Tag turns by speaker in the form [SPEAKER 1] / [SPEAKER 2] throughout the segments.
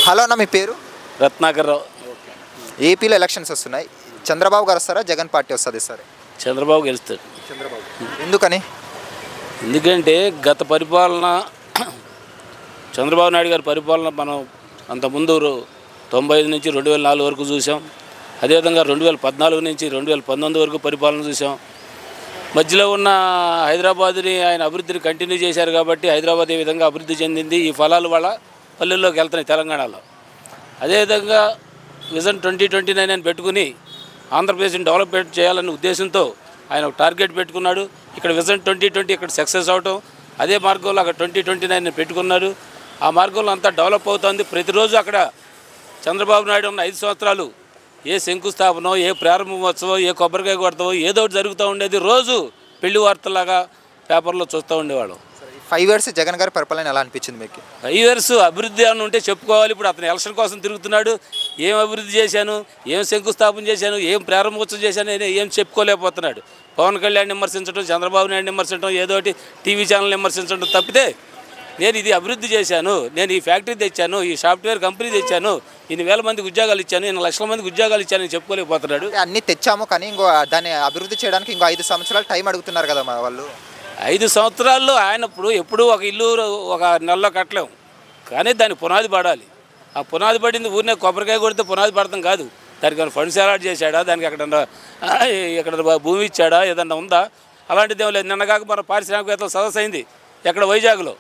[SPEAKER 1] Hello అన్న, మీ పేరు?
[SPEAKER 2] రత్నాకర్రావు.
[SPEAKER 1] ఏపీలో ఎలక్షన్స్ వస్తున్నాయి. చంద్రబాబు గారు వస్తారా, జగన్ పార్టీ వస్తుంది సరే?
[SPEAKER 2] చంద్రబాబు గెలుస్తాడు.
[SPEAKER 1] చంద్రబాబు ఎందుకని?
[SPEAKER 2] ఎందుకంటే గత పరిపాలన చంద్రబాబు నాయుడు గారి పరిపాలన మనం అంతకుముందు 95 నుంచి 2004 వరకు చూసాం. అదేవిధంగా 2014 నుంచి 2019 వరకు పరిపాలన చూసాం. మధ్యలో ఉన్న హైదరాబాద్ని ఆయన అభివృద్ధిని కంటిన్యూ చేశారు కాబట్టి హైదరాబాద్ ఏ విధంగా అభివృద్ధి చెందింది, ఈ ఫలాలు వాళ్ళ పల్లెల్లోకి వెళ్తున్నాయి తెలంగాణలో. అదేవిధంగా విజన్ 2029 అని పెట్టుకుని ఆంధ్రప్రదేశ్ని డెవలప్మెంట్ చేయాలనే ఉద్దేశంతో ఆయన ఒక టార్గెట్ పెట్టుకున్నాడు. ఇక్కడ విజన్ 2020 ఇక్కడ సక్సెస్ అవటం, అదే మార్గంలో అక్కడ 2029 పెట్టుకున్నారు. ఆ మార్గంలో అంతా డెవలప్ అవుతుంది. ప్రతిరోజు అక్కడ చంద్రబాబు నాయుడు ఉన్న 5 సంవత్సరాలు ఏ శంకుస్థాపనో, ఏ ప్రారంభోత్సవం, ఏ కొబ్బరికాయ కొడతావో ఏదో ఒకటి జరుగుతూ ఉండేది. రోజు పెళ్లి వార్తలాగా పేపర్లో చూస్తూ ఉండేవాళ్ళం.
[SPEAKER 1] 5 years జగన్ గారి పరిపాలన ఎలా అనిపించింది మీకు?
[SPEAKER 2] 5 years అభివృద్ధి అని ఉంటే చెప్పుకోవాలి. ఇప్పుడు అతను ఎలక్షన్ కోసం తిరుగుతున్నాడు. ఏం అభివృద్ధి చేశాను, ఏం శంకుస్థాపన చేశాను, ఏం ప్రారంభోత్సవం చేశాను ఏం చెప్పుకోలేకపోతున్నాడు. పవన్ కళ్యాణ్ విమర్శించడం, చంద్రబాబు నాయుడు విమర్శించడం, ఏదో ఒకటి టీవీ ఛానల్ విమర్శించడం తప్పితే నేను ఇది అభివృద్ధి చేశాను, నేను ఈ ఫ్యాక్టరీ తెచ్చాను, ఈ సాఫ్ట్వేర్ కంపెనీ తెచ్చాను, ఇన్ని వేల మందికి ఉద్యోగాలు ఇచ్చాను, 2 లక్షల మందికి ఉద్యోగాలు ఇచ్చాను అని చెప్పుకోలేకపోతున్నాడు.
[SPEAKER 1] అన్నీ తెచ్చాము కానీ ఇంకో దాన్ని అభివృద్ధి చేయడానికి ఇంకో 5 సంవత్సరాలు టైం అడుగుతున్నారు కదా మా వాళ్ళు.
[SPEAKER 2] 5 సంవత్సరాల్లో ఆయన ఎప్పుడు ఒక ఇల్లు ఒక నెలలో కట్టలేము, కానీ దాని పునాది పడాలి. ఆ పునాది పడింది ఊరినే కొబ్బరికాయ కొడితే పునాది పడతాం కాదు. దానికి ఏమైనా ఫండ్స్ అలాట్ చేశాడా, దానికి ఎక్కడ భూమి ఇచ్చాడా, ఏదన్నా ఉందా? అలాంటిది ఏం లేదు. నిన్నగాక మన పారిశ్రామికవేత్తల సదస్సు అయింది ఎక్కడ వైజాగ్లో.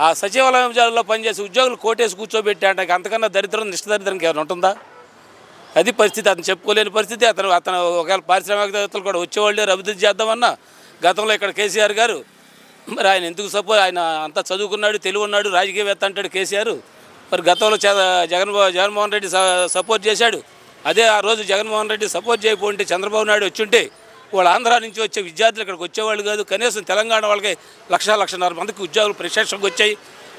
[SPEAKER 2] ఆ సచివాలయంలో పనిచేసే ఉద్యోగులు కోటేసి కూర్చోబెట్టాడు. అంతకన్నా దరిద్రం నిష్టదరిద్రంకి ఏమైనా ఉంటుందా? అది పరిస్థితి. అతను చెప్పుకోలేని పరిస్థితి. అతను ఒకవేళ పారిశ్రామికవేత్తలు కూడా వచ్చేవాళ్ళే అభివృద్ధి చేద్దామన్నా గతంలో ఇక్కడ కేసీఆర్ గారు మరి ఆయన ఎందుకు ఆయన అంతా చదువుకున్నాడు, తెలివి ఉన్నాడు, రాజకీయవేత్త అంటాడు కేసీఆర్. మరి గతంలో జగన్మోహన్ రెడ్డి సపోర్ట్ చేశాడు. అదే ఆ రోజు జగన్మోహన్ రెడ్డి సపోర్ట్ చేయకపోతే చంద్రబాబు నాయుడు వచ్చుంటే వాళ్ళు ఆంధ్ర నుంచి వచ్చే విద్యార్థులు ఇక్కడికి వచ్చేవాళ్ళు కాదు. కనీసం తెలంగాణ వాళ్ళకి 1,00,000 మందికి ఉద్యోగులు ప్రత్యక్షంగా వచ్చాయి.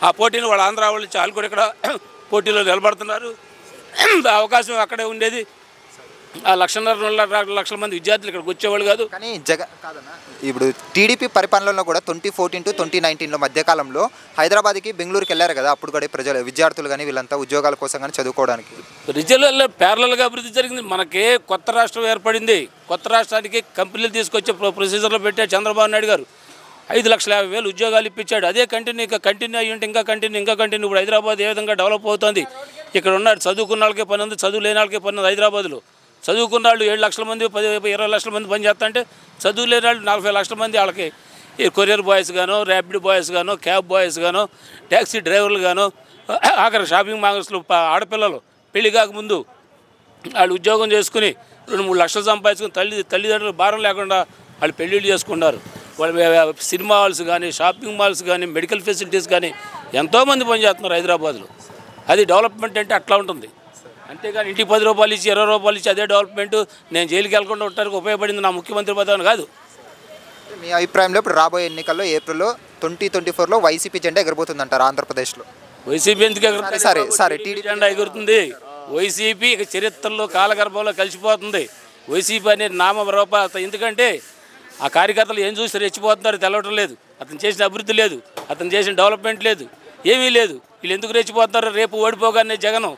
[SPEAKER 2] ఆ పోటీని వాళ్ళు ఆంధ్ర వాళ్ళు వాళ్ళు కూడా ఇక్కడ పోటీలో నిలబడుతున్నారు. అవకాశం అక్కడే ఉండేది. ఆ 1,50,000 మంది విద్యార్థులు ఇక్కడికి వచ్చేవాళ్ళు కాదు.
[SPEAKER 1] కానీ కాదన్నా, ఇప్పుడు టీడీపీ పరిపాలనలో కూడా 2014 to 2019 మధ్యకాలంలో హైదరాబాద్కి బెంగళూరుకి వెళ్ళారు కదా. అప్పుడు కూడా ప్రజలు విద్యార్థులు కానీ వీళ్ళంతా ఉద్యోగాల కోసం కానీ చదువుకోవడానికి
[SPEAKER 2] రిజల్ట్లో ప్యారలల్గా అభివృద్ధి జరిగింది. మనకే కొత్త రాష్ట్రం ఏర్పడింది. కొత్త రాష్ట్రానికి కంపెనీలు తీసుకొచ్చే ప్రొసీజర్లో పెట్టాడు చంద్రబాబు నాయుడు గారు. 5,50,000 ఉద్యోగాలు ఇప్పించాడు. అదే కంటిన్యూ అయ్యి ఉంటే ఇంకా కంటిన్యూ. ఇప్పుడు హైదరాబాద్ ఏ విధంగా డెవలప్ అవుతుంది. ఇక్కడ ఉన్న చదువుకున్న వాళ్ళకే పని ఉంది, చదువు లేని వాళ్ళకే పని ఉంది. హైదరాబాద్లో చదువుకున్న వాళ్ళు 7 లక్షల మంది 20 లక్షల మంది పని చేస్తా అంటే చదువు లేని వాళ్ళు 40 లక్షల మంది వాళ్ళకి కొరియర్ బాయ్స్ గానో, ర్యాపిడ్ బాయ్స్ గానో, క్యాబ్ బాయ్స్ గానో, ట్యాక్సీ డ్రైవర్లు గానో, ఆఖరి షాపింగ్ మాల్స్లో ఆడపిల్లలు పెళ్లి కాకముందు వాళ్ళు ఉద్యోగం చేసుకుని 2-3 లక్షలు సంపాదించుకుని తల్లిదండ్రులు భారం లేకుండా వాళ్ళు పెళ్ళిళ్ళు చేసుకున్నారు. వాళ్ళు సినిమా హాల్స్ కానీ, షాపింగ్ మాల్స్ కానీ, మెడికల్ ఫెసిలిటీస్ కానీ ఎంతోమంది పనిచేస్తున్నారు హైదరాబాద్లో. అది డెవలప్మెంట్ అంటే అట్లా ఉంటుంది. అంతేగాని ఇంటికి 10 రూపాయలు ఇచ్చి 20 రూపాయలు ఇచ్చి అదే డెవలప్మెంట్, నేను జైలుకి వెళ్ళకుండా ఉండడానికి ఉపయోగపడింది నా ముఖ్యమంత్రి పదవి కాదు.
[SPEAKER 1] మీ అభిప్రాయంలో ఇప్పుడు రాబోయే ఎన్నికల్లో ఏప్రిల్లో 2024లో వైసీపీ జెండా ఎగరబోతుందంటారు ఆంధ్రప్రదేశ్లో?
[SPEAKER 2] వైసీపీ ఎందుకు ఎగురుతుంది?
[SPEAKER 1] సరే
[SPEAKER 2] టీడీపీ జెండా ఎగురుతుంది. వైసీపీ ఇక చరిత్రలో కాలగర్భంలో కలిసిపోతుంది. వైసీపీ అనే నామరూప. ఎందుకంటే ఆ కార్యకర్తలు ఏం చూసి రెచ్చిపోతున్నారు తెలవటం లేదు. అతను చేసిన అభివృద్ధి లేదు, అతను చేసిన డెవలప్మెంట్ లేదు, ఏమీ లేదు. వీళ్ళు ఎందుకు రెచ్చిపోతున్నారు? రేపు ఓడిపోగానే జగన్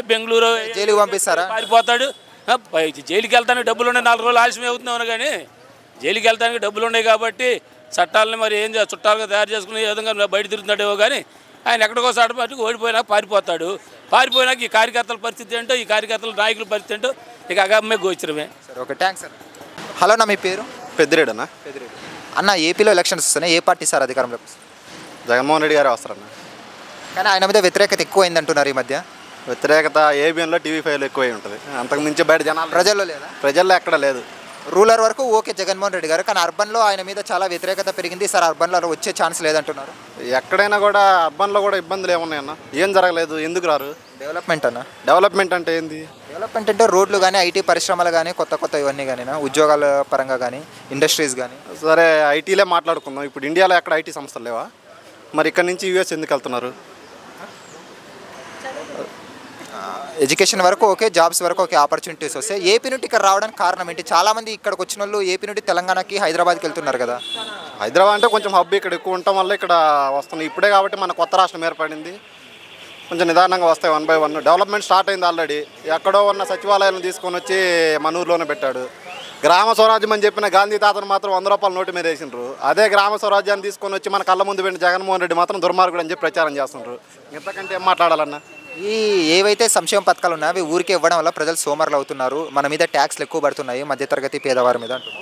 [SPEAKER 2] బెంగళూరు
[SPEAKER 1] జైలుకి పంపిస్తారా?
[SPEAKER 2] పారిపోతాడు. జైలుకి వెళ్తానికి డబ్బులు ఉన్నాయి, 4 రోజులు ఆలస్యం అవుతున్నాను. కానీ జైలుకి వెళ్తానికి డబ్బులు ఉన్నాయి కాబట్టి చట్టాలని మరి ఏం చుట్టాలుగా తయారు చేసుకుని ఏ విధంగా బయట తిరుగుతున్నాడేమో. కానీ ఆయన ఎక్కడికోసం ఆడపాటికి ఓడిపోయినాక పారిపోయినాక ఈ కార్యకర్తల పరిస్థితి ఏంటో, ఈ కార్యకర్తల నాయకుల పరిస్థితి ఏంటో ఇక అగమ్మే గోచరమే.
[SPEAKER 1] సరే, ఓకే, థ్యాంక్స్ సార్. హలో అన్న, మీ పేరు?
[SPEAKER 3] పెద్దిరెడ్డి అన్న.
[SPEAKER 1] అన్న, ఏపీలో ఎలక్షన్స్ వస్తున్నాయి. ఏ పార్టీ సార్ అధికారంలోకి?
[SPEAKER 3] జగన్మోహన్ రెడ్డి గారు వస్తారన్న.
[SPEAKER 1] కానీ ఆయన మీద వ్యతిరేకత ఎక్కువైంది అంటున్నారు ఈ మధ్య.
[SPEAKER 3] వ్యతిరేకత ఏబిఎన్లో, టీవీ5లో ఎక్కువై ఉంటుంది. అంతకు మించి బయట జనాలు
[SPEAKER 1] ప్రజల్లో లేదా?
[SPEAKER 3] ప్రజల్లో ఎక్కడ లేదు.
[SPEAKER 1] రూరల్ వరకు ఓకే జగన్మోహన్ రెడ్డి గారు, కానీ అర్బన్లో ఆయన మీద చాలా వ్యతిరేకత పెరిగింది. సార్ అర్బన్లో వచ్చే ఛాన్స్ లేదంటున్నారు.
[SPEAKER 3] ఎక్కడైనా కూడా అర్బన్లో కూడా ఇబ్బందులు ఏమున్నాయన్న? ఏం జరగలేదు. ఎందుకు రారు?
[SPEAKER 1] డెవలప్మెంట్ అన్న.
[SPEAKER 3] డెవలప్మెంట్ అంటే ఏంది?
[SPEAKER 1] డెవలప్మెంట్ అంటే రోడ్లు కానీ, ఐటీ పరిశ్రమలు కానీ, కొత్త ఇవన్నీ కానీ, ఉద్యోగాల పరంగా కానీ, ఇండస్ట్రీస్ కానీ.
[SPEAKER 3] సరే, ఐటీలే మాట్లాడుకుందాం. ఇప్పుడు ఇండియాలో ఎక్కడ ఐటీ సంస్థలు లేవా? మరి ఇక్కడ నుంచి యూఎస్ ఎందుకు వెళ్తున్నారు?
[SPEAKER 1] ఎడ్యుకేషన్ వరకు ఓకే, జాబ్స్ వరకు ఓకే, ఆపర్చునిటీస్ వస్తే ఏపీ నుండి ఇక్కడ రావడానికి కారణం ఏంటి? చాలామంది ఇక్కడికి వచ్చిన వాళ్ళు ఏపీ నుండి తెలంగాణకి, హైదరాబాద్కి వెళ్తున్నారు కదా.
[SPEAKER 3] హైదరాబాద్ అంటే కొంచెం హబ్ ఇక్కడ ఎక్కువ ఉండటం వల్ల ఇక్కడ వస్తున్నాయి. ఇప్పుడే కాబట్టి మన కొత్త రాష్ట్రం ఏర్పడింది. కొంచెం నిదానంగా వస్తాయి 1 by 1. డెవలప్మెంట్ స్టార్ట్ అయింది ఆల్రెడీ. ఎక్కడో ఉన్న సచివాలయాలను తీసుకొని వచ్చి మన ఊర్లోనే పెట్టాడు. గ్రామ స్వరాజ్యం అని చెప్పిన గాంధీ తాతను మాత్రం 100 రూపాయలు నోటు మీద వేసిండ్రు. అదే గ్రామ స్వరాజ్యాన్ని తీసుకొని వచ్చి మన కళ్ళ ముందు పెట్టిన జగన్మోహన్ రెడ్డి మాత్రం దుర్మార్గుడు అని చెప్పి ప్రచారం చేస్తుండ్రు. ఇంతకంటే ఏం మాట్లాడాలన్నా?
[SPEAKER 1] ఈ ఏవైతే సంక్షేమ పథకాలు ఉన్నాయో అవి ఊరికే ఇవ్వడం వల్ల ప్రజలు సోమరులు అవుతున్నారు, మన మీద ట్యాక్స్లు ఎక్కువ పడుతున్నాయి మధ్యతరగతి పేదవారి మీద అంటున్నారు.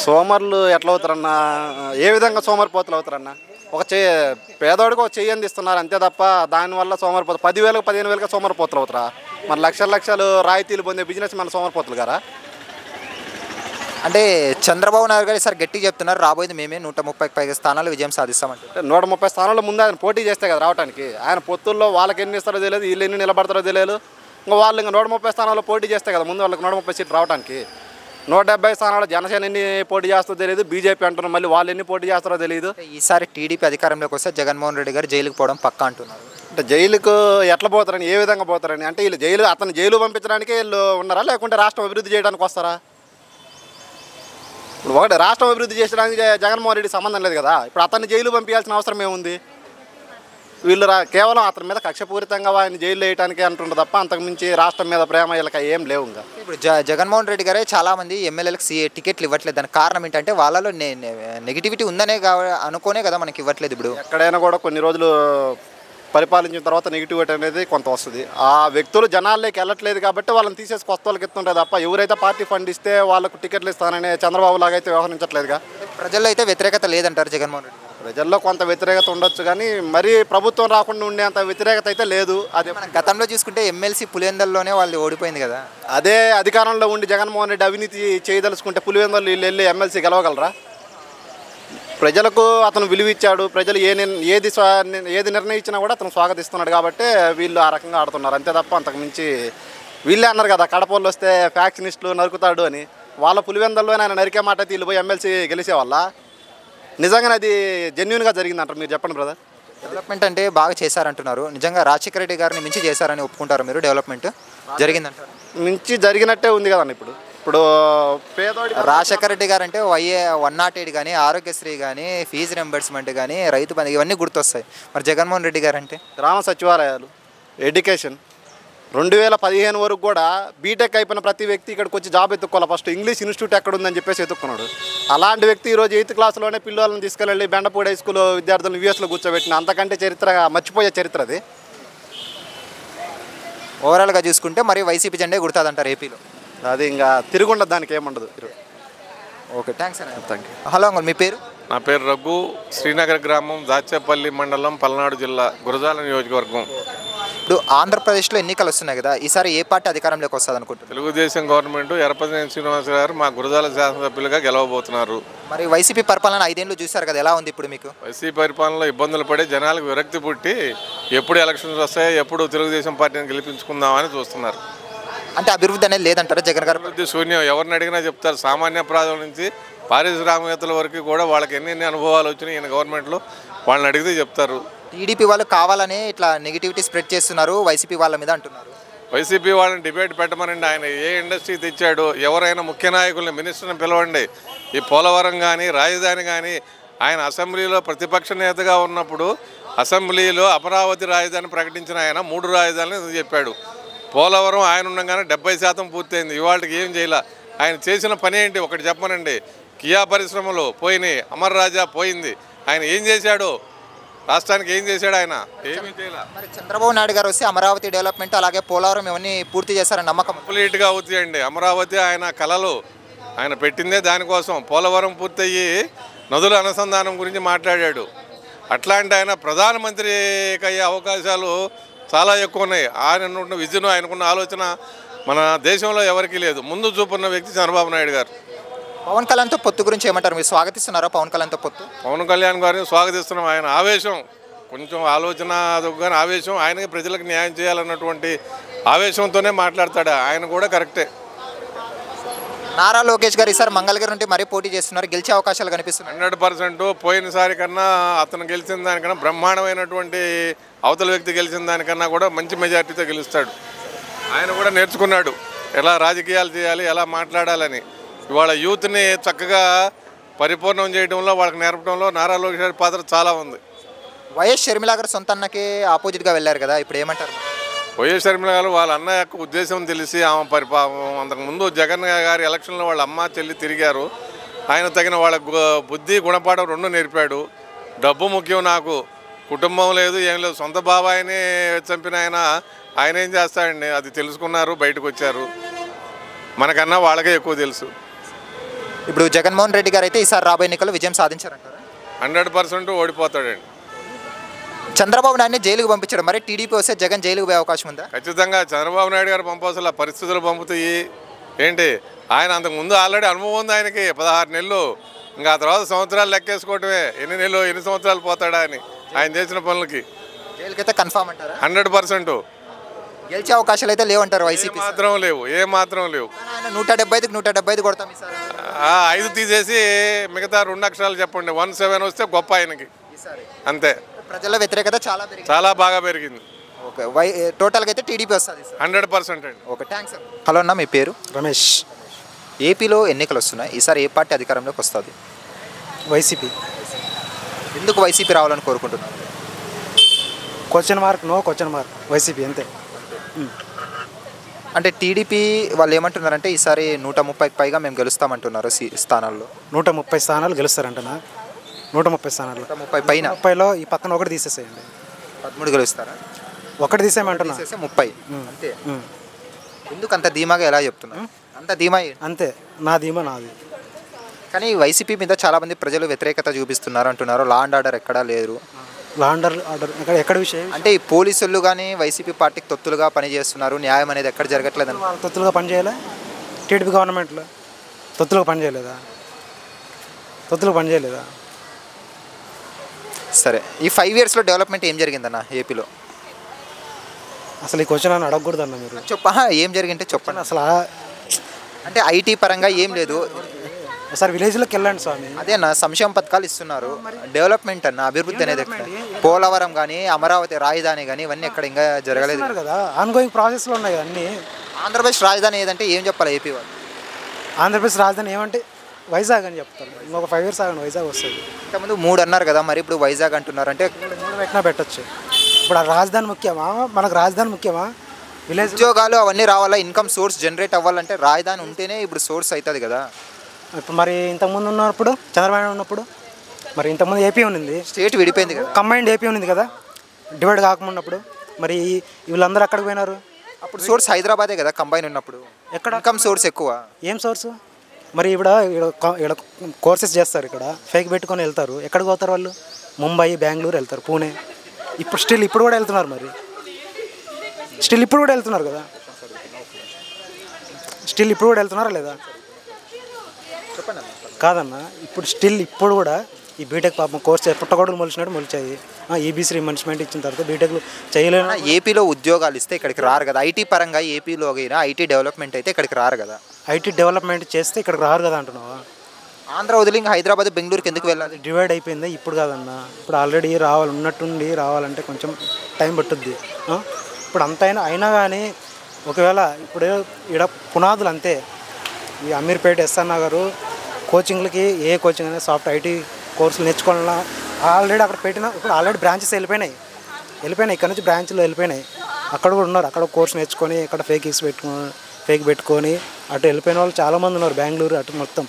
[SPEAKER 3] సోమరులు ఎట్లా అవుతారన్నా? ఏ విధంగా సోమరిపోతులు అవుతారన్నా? ఒక పేదవాడికి ఒక చెయ్యి అందిస్తున్నారు అంతే తప్ప దానివల్ల సోమరిపోతులు 10,000 15,000 సోమరిపోతులు అవుతారా? మన లక్షలు రాయితీలు పొందే బిజినెస్ మన సోమరిపోతులు గారా?
[SPEAKER 1] అంటే చంద్రబాబు నాయుడు గారు ఈసారి గట్టిగా చెప్తున్నారు, రాబోయేది మేమే 130కి పైగా స్థానాలు విజయం సాధిస్తామంటే.
[SPEAKER 3] 130 స్థానాల్లో ముందు ఆయన పోటీ చేస్తే కదా రావడానికి. ఆయన పొత్తుల్లో వాళ్ళకి ఎన్ని ఇస్తారో తెలియదు, వీళ్ళు ఎన్ని నిలబడతారో తెలియదు. ఇంకా వాళ్ళు ఇంకా 130 స్థానాల్లో పోటీ చేస్తే కదా ముందు వాళ్ళకి 130 సీట్లు రావడానికి. 170 స్థానాలు జనసేన ఎన్ని పోటీ చేస్తారో తెలియదు, బీజేపీ అంటున్నారు, మళ్ళీ వాళ్ళు ఎన్ని పోటీ చేస్తారో తెలియదు.
[SPEAKER 1] ఈసారి టీడీపీ అధికారంలోకి వస్తే జగన్మోహన్ రెడ్డి గారు జైలుకి పోవడం పక్కా అంటున్నారు.
[SPEAKER 3] అంటే జైలుకు ఎట్లా పోతారని, ఏ విధంగా పోతారని? అంటే వీళ్ళు అతను జైలు పంపించడానికి వీళ్ళు ఉన్నారా, లేకుంటే రాష్ట్రం అభివృద్ధి చేయడానికి వస్తారా? ఇప్పుడు ఒకటి రాష్ట్రం అభివృద్ధి చేసడానికి జగన్మోహన్ రెడ్డి సంబంధం లేదు కదా. ఇప్పుడు అతన్ని జైలు పంపించాల్సిన అవసరం ఏముంది? వీళ్ళు కేవలం అతని మీద కక్షపూరితంగా ఆయన జైలు వేయడానికి అంటుండ్రు తప్ప అంతకుమించి రాష్ట్రం మీద ప్రేమ వీళ్ళకి ఏం లేవు. ఇంకా
[SPEAKER 1] ఇప్పుడు జగన్మోహన్ రెడ్డి గారే చాలామంది ఎమ్మెల్యేలకు టికెట్లు ఇవ్వట్లేదు. దానికి కారణం ఏంటంటే వాళ్ళలో నెగిటివిటీ ఉందనే అనుకోనే కదా మనకి ఇవ్వట్లేదు. ఇప్పుడు
[SPEAKER 3] ఎక్కడైనా కూడా కొన్ని రోజులు పరిపాలించిన తర్వాత నెగిటివిటీ అనేది కొంత వస్తుంది. ఆ వ్యక్తులు జనాల్లోకి వెళ్ళట్లేదు కాబట్టి వాళ్ళని తీసేసి కొత్త వాళ్ళకి ఇస్తుంటారు తప్ప ఎవరైతే పార్టీ ఫండ్ ఇస్తే వాళ్ళకు టికెట్లు ఇస్తానని చంద్రబాబు లాగా అయితే వ్యవహరించట్లేదుగా.
[SPEAKER 1] ప్రజల్లో అయితే వ్యతిరేకత లేదంటారు జగన్మోహన్ రెడ్డి.
[SPEAKER 3] ప్రజల్లో కొంత వ్యతిరేకత ఉండొచ్చు కానీ మరీ ప్రభుత్వం రాకుండా ఉండేంత వ్యతిరేకత అయితే లేదు. అదే
[SPEAKER 1] మనం గతంలో చూసుకుంటే ఎమ్మెల్సీ పులివెందుల్లోనే వాళ్ళు ఓడిపోయింది కదా.
[SPEAKER 3] అదే అధికారంలో ఉండి జగన్మోహన్ రెడ్డి అవినీతి చేయదలుచుకుంటే పులివెందులు వీళ్ళు వెళ్ళి ఎమ్మెల్సీ గెలవగలరా? ప్రజలకు అతను విలువ ఇచ్చాడు. ప్రజలు ఏది నిర్ణయించినా కూడా అతను స్వాగతిస్తున్నాడు కాబట్టి వీళ్ళు ఆ రకంగా ఆడుతున్నారు అంతే తప్ప అంతకుమించి వీళ్ళే అన్నారు కదా కడపల్లో వస్తే ఫ్యాక్షనిస్టులు నరుకుతాడు అని. వాళ్ళ పులివెందుల్లోనే ఆయన నరికే మాట వీళ్ళు పోయి ఎమ్మెల్సీ గెలిచే వాళ్ళ నిజంగానే అది జెన్యున్గా జరిగిందంటారు? మీరు చెప్పండి బ్రదర్.
[SPEAKER 1] డెవలప్మెంట్ అంటే బాగా చేశారంటున్నారు. నిజంగా రాజశేఖర రెడ్డి గారిని మించి చేశారని ఒప్పుకుంటారు మీరు? డెవలప్మెంట్ జరిగిందంటారు?
[SPEAKER 3] మించి జరిగినట్టే ఉంది కదండి. ఇప్పుడు పేదోడి
[SPEAKER 1] రాజశేఖర రెడ్డి గారు అంటే 108 కానీ, ఆరోగ్యశ్రీ కానీ, ఫీజు రింబర్స్మెంట్ కానీ, రైతు బంధు ఇవన్నీ గుర్తొస్తాయి. మరి జగన్మోహన్ రెడ్డి గారు అంటే
[SPEAKER 3] గ్రామ సచివాలయాలు, ఎడ్యుకేషన్ 2015 వరకు కూడా బీటెక్ అయిపోయిన ప్రతి వ్యక్తి ఇక్కడికి వచ్చి జాబ్ ఎత్తుక్కోవాలి. ఫస్ట్ ఇంగ్లీష్ ఇన్స్టిట్యూట్ ఎక్కడ ఉందని చెప్పేసి ఎత్తుక్కున్నాడు. అలాంటి వ్యక్తి ఈరోజు 8th క్లాస్లోనే పిల్లలను తీసుకెళ్ళి బెండపూడి హై స్కూల్ విద్యార్థులను యూఎస్లో కూర్చోబెట్టిన అంతకంటే చరిత్ర మర్చిపోయే చరిత్ర అది.
[SPEAKER 1] ఓవరాల్గా చూసుకుంటే మరి వైసీపీ జెండే గుర్తుందంటారు ఏపీలో.
[SPEAKER 3] అది ఇంకా తిరుగుండదు, దానికి ఏముండదు.
[SPEAKER 1] ఓకే, థ్యాంక్స్ అన్న.
[SPEAKER 3] Thank you.
[SPEAKER 1] హలో అంకుల్, మీ పేరు?
[SPEAKER 4] నా పేరు రఘు, శ్రీనగర్ గ్రామం, దాచేపల్లి మండలం, పల్నాడు జిల్లా, గురజాల నియోజకవర్గం.
[SPEAKER 1] ఇప్పుడు ఆంధ్రప్రదేశ్లో ఎన్నికలు వస్తున్నాయి కదా, ఈసారి ఏ పార్టీ అధికారంలోకి వస్తుంది అనుకుంటున్నారు?
[SPEAKER 4] తెలుగుదేశం గవర్నమెంట్ ఎర్రపతినేని శ్రీనివాస గారు మా గురజాల శాసనసభ్యులుగా గెలవబోతున్నారు.
[SPEAKER 1] మరి వైసీపీ పరిపాలన 5 ఏళ్ళు చూశారు కదా, ఎలా ఉంది ఇప్పుడు మీకు?
[SPEAKER 4] వైసీపీ పరిపాలనలో ఇబ్బందులు పడి జనాలకు విరక్తి పుట్టి ఎప్పుడు ఎలక్షన్స్ వస్తాయో ఎప్పుడు తెలుగుదేశం పార్టీని గెలిపించుకుందామని చూస్తున్నారు.
[SPEAKER 1] అంటే అభివృద్ధి అనేది లేదంటారా జగన్ గారు?
[SPEAKER 4] అభివృద్ధి శూన్యం. ఎవరిని అడిగినా చెప్తారు. సామాన్య ప్రజల నుంచి పారిశ్రామికవేత్తల వరకు కూడా వాళ్ళకి ఎన్ని అనుభవాలు వచ్చినాయి ఈయన గవర్నమెంట్లో వాళ్ళని అడిగితే చెప్తారు.
[SPEAKER 1] టీడీపీ వాళ్ళు కావాలని ఇట్లా నెగిటివిటీ స్ప్రెడ్ చేస్తున్నారు వైసీపీ వాళ్ళ మీద అంటున్నారు.
[SPEAKER 4] వైసీపీ వాళ్ళని డిబేట్ పెట్టమనండి. ఆయన ఏ ఇండస్ట్రీ తెచ్చాడు, ఎవరైనా ముఖ్య నాయకుల్ని మినిస్టర్ని పిలవండి. ఈ పోలవరం కానీ రాజధాని కానీ ఆయన అసెంబ్లీలో ప్రతిపక్ష నేతగా ఉన్నప్పుడు అసెంబ్లీలో అమరావతి రాజధాని ప్రకటించిన ఆయన 3 రాజధానులు చెప్పాడు. పోలవరం ఆయన ఉండగానే 70% పూర్తయింది. ఇవాళకి ఏం చేయాల? ఆయన చేసిన పని ఏంటి ఒకటి చెప్పమనండి. కియా పరిశ్రమలు పోయినాయి, అమర్ రాజా పోయింది. ఆయన ఏం చేశాడు? రాష్ట్రానికి ఏం చేశాడు? ఆయన ఏమీ చేయాల.
[SPEAKER 1] మరి చంద్రబాబు నాయుడు గారు వస్తే అమరావతి డెవలప్మెంట్ అలాగే పోలవరం ఇవన్నీ పూర్తి చేస్తారని నమ్మకం?
[SPEAKER 4] కంప్లీట్గా అవుతాయండి. అమరావతి ఆయన కలలు, ఆయన పెట్టిందే దానికోసం. పోలవరం పూర్తయ్యి నదుల అనుసంధానం గురించి మాట్లాడాడు. అట్లాంటి ఆయన ప్రధానమంత్రికి అయ్యే అవకాశాలు చాలా ఎక్కువ ఉన్నాయి. ఆయనకున్న విజన్, ఆయనకున్న ఆలోచన మన దేశంలో ఎవరికీ లేదు. ముందు చూపున్న వ్యక్తి చంద్రబాబు నాయుడు గారు.
[SPEAKER 1] పవన్ కళ్యాణ్తో పొత్తు గురించి ఏమంటారు? మీరు స్వాగతిస్తున్నారా పవన్ కళ్యాణ్తో పొత్తు?
[SPEAKER 4] పవన్ కళ్యాణ్ గారిని స్వాగతిస్తున్నాం. ఆయన ఆవేశం, కొంచెం ఆలోచన కానీ ఆవేశం, ఆయనకి ప్రజలకు న్యాయం చేయాలన్నటువంటి ఆవేశంతోనే మాట్లాడతాడు. ఆయన కూడా కరెక్టే.
[SPEAKER 1] నారా లోకేష్ గారు ఈసారి మంగళగిరి నుండి మరీ పోటీ చేస్తున్నారు, గెలిచే అవకాశాలు కనిపిస్తున్నాయి.
[SPEAKER 4] 100% పోయినసారి కన్నా అతను గెలిచిన దానికన్నా బ్రహ్మాండమైనటువంటి అవతల వ్యక్తి గెలిచిన దానికన్నా కూడా మంచి మెజార్టీతో గెలుస్తాడు. ఆయన కూడా నేర్చుకున్నాడు ఎలా రాజకీయాలు చేయాలి, ఎలా మాట్లాడాలని. ఇవాళ యూత్ని చక్కగా పరిపూర్ణం చేయడంలో, వాళ్ళకి నేర్పడంలో నారా లోకేష్ గారి పాత్ర చాలా ఉంది.
[SPEAKER 1] వైఎస్ షర్మిల గారు సొంత అన్నకే ఆపోజిట్గా వెళ్ళారు కదా, ఇప్పుడు ఏమంటారు?
[SPEAKER 4] వైఎస్ షర్మిల గారు వాళ్ళ అన్న యొక్క ఉద్దేశం తెలిసి ఆమె అంతకుముందు జగన్ గారి ఎలక్షన్లో వాళ్ళ అమ్మ చెల్లి తిరిగారు. ఆయన తగిన వాళ్ళ బుద్ధి గుణపాఠం రెండు నేర్పాడు. డబ్బు ముఖ్యం, నాకు కుటుంబం లేదు, ఏం లేదు, సొంత బాబాయిని చంపిన ఆయన ఏం చేస్తాడండి, అది తెలుసుకున్నారు, బయటకు వచ్చారు. మనకన్నా వాళ్ళకే ఎక్కువ తెలుసు.
[SPEAKER 1] ఇప్పుడు జగన్మోహన్ రెడ్డి గారు అయితే ఈసారి రాబోయే ఎన్నికల్లో విజయం సాధించారంటారా?
[SPEAKER 4] 100% ఓడిపోతాడండి.
[SPEAKER 1] చంద్రబాబు నాయుడిని జైలుకు పంపించాడు, మరి టీడీపీ వస్తే జగన్ జైలుకు పోయే అవకాశం ఉందా?
[SPEAKER 4] ఖచ్చితంగా చంద్రబాబు నాయుడు గారు పంపాల్సిన పరిస్థితులు పంపుతాయి. ఏంటి, ఆయన అంతకుముందు ఆల్రెడీ అనుభవం ఉంది ఆయనకి, 16 నెలలు. ఇంకా ఆ తర్వాత సంవత్సరాలు లెక్కేసుకోవటమే, ఎన్ని సంవత్సరాలు పోతాడా అని ఆయన చేసిన పనులకి.
[SPEAKER 1] జైలుకైతే కన్ఫామ్ అంటారా?
[SPEAKER 4] 100%
[SPEAKER 1] గెలిచే అవకాశాలు అయితే లేవంటారు వైసీపీ?
[SPEAKER 4] ఏ మాత్రం లేవు.
[SPEAKER 1] ఆయన 175 కొడతాం ఈసారి.
[SPEAKER 4] 5 తీసేసి మిగతా 2 అక్షరాలు చెప్పండి, 17 వస్తే గొప్ప ఆయనకి. అంతే.
[SPEAKER 1] ప్రజల వ్యతిరేకత చాలా
[SPEAKER 4] బాగా పెరిగింది.
[SPEAKER 1] ఓకే, టోటల్గా అయితే టీడీపీ వస్తుంది
[SPEAKER 4] 100% అండి.
[SPEAKER 1] Okay, thanks. హలో అన్న, మీ పేరు?
[SPEAKER 5] రమేష్.
[SPEAKER 1] ఏపీలో ఎన్నికలు వస్తున్నాయి, ఈసారి ఏ పార్టీ అధికారంలోకి వస్తుంది?
[SPEAKER 5] వైసీపీ.
[SPEAKER 1] ఎందుకు వైసీపీ రావాలని కోరుకుంటున్నారు?
[SPEAKER 5] Question mark, no question mark, YCP అంతే.
[SPEAKER 1] అంటే టీడీపీ వాళ్ళు ఏమంటున్నారంటే ఈసారి 130కి పైగా మేము గెలుస్తామంటున్నారు స్థానాల్లో.
[SPEAKER 5] 130 స్థానాలు గెలుస్తారంటనా? 130 స్థానాలు
[SPEAKER 1] 130 పైన.
[SPEAKER 5] 30లో ఈ పక్కన ఒకటి తీసేసేయండి.
[SPEAKER 1] 13 గెలుస్తారా?
[SPEAKER 5] ఒకటి తీసేయమంటున్నా.
[SPEAKER 1] 30 అంతే. ఎందుకు అంత ధీమాగా ఎలా చెప్తున్నారు? అంత ధీమా
[SPEAKER 5] అంతే, నా ధీమా నాది.
[SPEAKER 1] కానీ వైసీపీ మీద చాలామంది ప్రజలు వ్యతిరేకత చూపిస్తున్నారు అంటున్నారు. లా అండ్ ఆర్డర్ ఎక్కడా లేరు.
[SPEAKER 5] లా అండ్ ఆర్డర్ ఎక్కడ విషయం
[SPEAKER 1] అంటే ఈ పోలీసులు కానీ వైసీపీ పార్టీకి తొత్తులుగా పనిచేస్తున్నారు, న్యాయం అనేది ఎక్కడ జరగట్లేదని.
[SPEAKER 5] తొత్తులుగా పనిచేయలే టీడీపీ గవర్నమెంట్లో? తొత్తులుగా పనిచేయలేదా?
[SPEAKER 1] సరే, ఈ 5 ఇయర్స్లో డెవలప్మెంట్ ఏం జరిగిందన్న ఏపీలో?
[SPEAKER 5] అసలు ఈ క్వశ్చన్ అని అడగకూడదన్న మీరు.
[SPEAKER 1] ఏం జరిగింటే చెప్పండి.
[SPEAKER 5] అసలు
[SPEAKER 1] అంటే ఐటీ పరంగా ఏం లేదు.
[SPEAKER 5] ఒకసారి విలేజ్లోకి వెళ్ళండి స్వామి.
[SPEAKER 1] అదే అన్న, సంక్షేమ పథకాలు ఇస్తున్నారు, డెవలప్మెంట్ అన్న, అభివృద్ధి అనేది ఎక్కడ? పోలవరం కానీ, అమరావతి రాజధాని కానీ ఇవన్నీ ఎక్కడ ఇంకా జరగలేదు
[SPEAKER 5] కదా, ఆన్గోయింగ్ ప్రాసెస్లో ఉన్నాయి అన్నీ.
[SPEAKER 1] ఆంధ్రప్రదేశ్ రాజధాని ఏదంటే ఏం చెప్పాలి ఏపీ వాళ్ళు?
[SPEAKER 5] ఆంధ్రప్రదేశ్ రాజధాని ఏమంటే వైజాగ్ అని చెప్తారు. ఇంకొక 5 years ఆగండి, వైజాగ్ వస్తుంది.
[SPEAKER 1] ఇంతకుముందు 3 అన్నారు కదా, మరి ఇప్పుడు వైజాగ్ అంటున్నారు. అంటే
[SPEAKER 5] 3 పెట్టినా పెట్టచ్చు. ఇప్పుడు ఆ రాజధాని ముఖ్యమా? మనకు రాజధాని ముఖ్యమా? విలేజ్
[SPEAKER 1] ఉద్యోగాలు అవన్నీ రావాలా, ఇన్కమ్ సోర్స్ జనరేట్ అవ్వాలంటే రాజధాని ఉంటేనే ఇప్పుడు సోర్స్ అవుతుంది కదా.
[SPEAKER 5] ఇప్పుడు మరి ఇంతకుముందు ఉన్నప్పుడు చంద్రబాబు ఉన్నప్పుడు, మరి ఇంతకుముందు ఏపీ ఉన్నింది,
[SPEAKER 1] స్టేట్ విడిపోయింది కదా,
[SPEAKER 5] కంబైన్డ్ ఏపీ ఉన్నది కదా, డివైడ్ కాకమున్నప్పుడు. మరి వీళ్ళందరూ అక్కడికి పోయినారు.
[SPEAKER 1] అప్పుడు సోర్స్ హైదరాబాదే కదా కంబైన్ ఉన్నప్పుడు.
[SPEAKER 5] ఎక్కడ
[SPEAKER 1] ఇన్కమ్ సోర్స్ ఎక్కువ. ఏం
[SPEAKER 5] సోర్స్? మరి ఇక్కడ కోర్సెస్ చేస్తారు, ఇక్కడ ఫేక్ పెట్టుకొని వెళ్తారు. ఎక్కడికి పోతారు వాళ్ళు? ముంబై, బెంగళూరు వెళ్తారు, పూణే. ఇప్పుడు కూడా వెళ్తున్నారు. మరి ఇప్పుడు కూడా వెళ్తున్నారు కదా. ఇప్పుడు కూడా వెళ్తున్నారా లేదా? కాదన్న, ఇప్పుడు కూడా ఈ బీటెక్ పాపం కోర్స్ పుట్టగొడుగులు మొలిచినట్టు మొలిచాయి. ఈబీసీ రిమన్స్మెంట్ ఇచ్చిన తర్వాత బీటెక్లు చేయలేను.
[SPEAKER 1] ఏపీలో ఉద్యోగాలు ఇస్తే ఇక్కడికి రారు కదా. ఐటీ పరంగా ఏపీలో అయినా ఐటీ డెవలప్మెంట్ అయితే ఇక్కడికి రారు కదా.
[SPEAKER 5] ఐటీ డెవలప్మెంట్ చేస్తే ఇక్కడికి రారు కదా అంటున్నావా?
[SPEAKER 1] ఆంధ్ర వదిలి ఇంకా హైదరాబాద్, బెంగళూరుకి ఎందుకు వెళ్ళాలి?
[SPEAKER 5] డివైడ్ అయిపోయింది. ఇప్పుడు కాదన్న, ఇప్పుడు ఆల్రెడీ ఉన్నట్టుండి రావాలంటే కొంచెం టైం పట్టుద్ది. ఇప్పుడు అయినా కానీ ఒకవేళ ఇప్పుడు ఇక్కడ పునాదులు అంతే. ఈ అమీర్పేట ఎస్ఆర్ నగరు కోచింగ్లకి ఏ కోచింగ్ అనేది సాఫ్ట్ ఐటీ కోర్సులు నేర్చుకోవాలన్నా ఆల్రెడీ అక్కడ పెట్టిన, ఇప్పుడు ఆల్రెడీ బ్రాంచెస్ వెళ్ళిపోయినాయి. ఇక్కడ నుంచి బ్రాంచ్లు వెళ్ళిపోయినాయి. అక్కడ కూడా ఉన్నారు. అక్కడ కోర్స్ నేర్చుకొని ఇక్కడ ఫేక్ పెట్టుకొని అటు వెళ్ళిపోయిన వాళ్ళు చాలామంది ఉన్నారు. బెంగళూరు అటు మొత్తం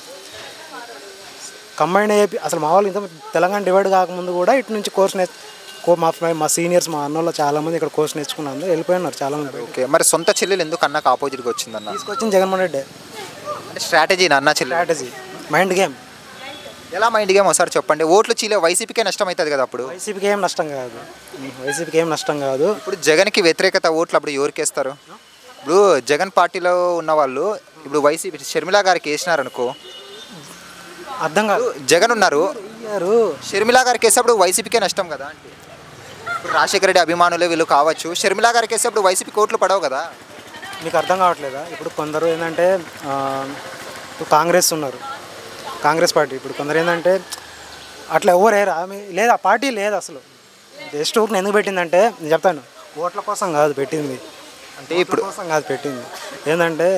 [SPEAKER 5] కంబైన్ ఏపీ. అసలు మా వాళ్ళు ఇంత తెలంగాణ డివైడ్ కాకముందు కూడా ఇటు నుంచి కోర్స్ మా సీనియర్స్, మా అన్నోళ్ళు చాలామంది ఇక్కడ కోర్స్ నేర్చుకున్నారు, వెళ్ళిపోయినారు చాలామంది.
[SPEAKER 1] ఓకే, మరి సొంత చెల్లెలు ఎందుకు అన్నకు ఆపోజిట్గా వచ్చిందన్న?
[SPEAKER 5] తీసుకొచ్చింది జగన్మోహన్ రెడ్డి.
[SPEAKER 1] అంటే స్ట్రాటజీ అన్న చెల్లి
[SPEAKER 5] స్ట్రాటజీ, మైండ్ గేమ్.
[SPEAKER 1] ఎలా మైండ్ గేమ్ ఒకసారి చెప్పండి. ఓట్లు చీలే వైసీపీకే నష్టం అవుతుంది కదా. అప్పుడు
[SPEAKER 5] వైసీపీకి ఏం నష్టం కాదు.
[SPEAKER 1] ఇప్పుడు జగన్కి వ్యతిరేకత ఓట్లు అప్పుడు ఎవరికి వేస్తారు? ఇప్పుడు జగన్ పార్టీలో ఉన్న వాళ్ళు ఇప్పుడు వైసీపీ షర్మిల గారికి వేసినారనుకో,
[SPEAKER 5] అర్థం కాదు.
[SPEAKER 1] జగన్ ఉన్నారు, షర్మిల గారికి వేసేప్పుడు వైసీపీకే నష్టం కదా. అంటే ఇప్పుడు రాజశేఖర రెడ్డి అభిమానులే వీళ్ళు కావచ్చు, షర్మిల గారికి వేసేప్పుడు వైసీపీకి ఓట్లు పడవు కదా.
[SPEAKER 5] మీకు అర్థం కావట్లేదా? ఇప్పుడు కొందరు ఏంటంటే ఇప్పుడు కాంగ్రెస్ ఉన్నారు, కాంగ్రెస్ పార్టీ. ఇప్పుడు కొందరు ఏంటంటే అట్లా ఎవరేరా లేదు, ఆ పార్టీ లేదు అసలు. జస్ట్ ఊరికి ఎందుకు పెట్టిందంటే నేను చెప్తాను, ఓట్ల కోసం కాదు పెట్టింది.
[SPEAKER 1] అంటే ఇప్పుడు
[SPEAKER 5] కోసం కాదు పెట్టింది. ఏంటంటే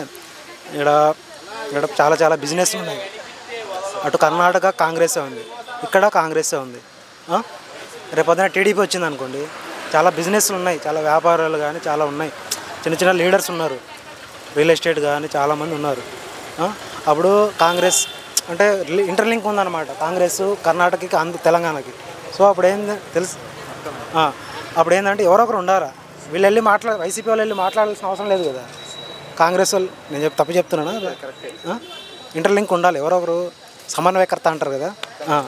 [SPEAKER 5] ఇక్కడ చాలా బిజినెస్ ఉన్నాయి. అటు కర్ణాటక కాంగ్రెసే ఉంది, ఇక్కడ కాంగ్రెసే ఉంది. రేపొద్దున టీడీపీ వచ్చింది అనుకోండి, చాలా బిజినెస్లు ఉన్నాయి, చాలా వ్యాపారాలు కానీ చాలా ఉన్నాయి, చిన్న చిన్న లీడర్స్ ఉన్నారు, రియల్ ఎస్టేట్ కానీ చాలామంది ఉన్నారు. అప్పుడు కాంగ్రెస్ అంటే ఇంటర్లింక్ ఉందన్నమాట, కాంగ్రెస్ కర్ణాటకకి తెలంగాణకి. సో అప్పుడు ఏంది తెలుసు, అప్పుడు ఏంటంటే ఎవరొకరు ఉండారా, వీళ్ళు వెళ్ళి వైసీపీ వాళ్ళు వెళ్ళి మాట్లాడాల్సిన అవసరం లేదు కదా. కాంగ్రెస్ వాళ్ళు, నేను తప్పు చెప్తున్నానా? ఇంటర్లింక్ ఉండాలి, ఎవరొకరు సమన్వయకర్త అంటారు కదా,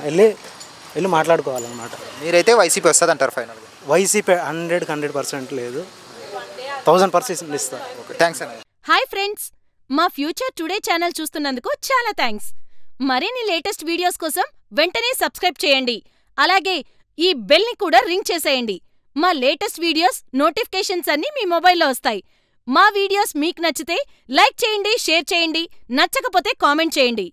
[SPEAKER 5] వెళ్ళి మాట్లాడుకోవాలన్నమాట.
[SPEAKER 1] మీరైతే వైసీపీ వస్తుంది అంటారు ఫైనల్?
[SPEAKER 5] వైసీపీ 100% లేదు, 1000% ఇస్తా.
[SPEAKER 1] థ్యాంక్స్ అన్న.
[SPEAKER 6] హాయ్ ఫ్రెండ్స్, మా ఫ్యూచర్ టుడే ఛానల్ చూస్తున్నందుకు చాలా థ్యాంక్స్. మరిన్ని లేటెస్ట్ వీడియోస్ కోసం వెంటనే సబ్స్క్రైబ్ చేయండి. అలాగే ఈ బెల్ని కూడా రింగ్ చేసేయండి. మా లేటెస్ట్ వీడియోస్ నోటిఫికేషన్స్ అన్నీ మీ మొబైల్లో వస్తాయి. మా వీడియోస్ మీకు నచ్చితే లైక్ చేయండి, షేర్ చేయండి, నచ్చకపోతే కామెంట్ చేయండి.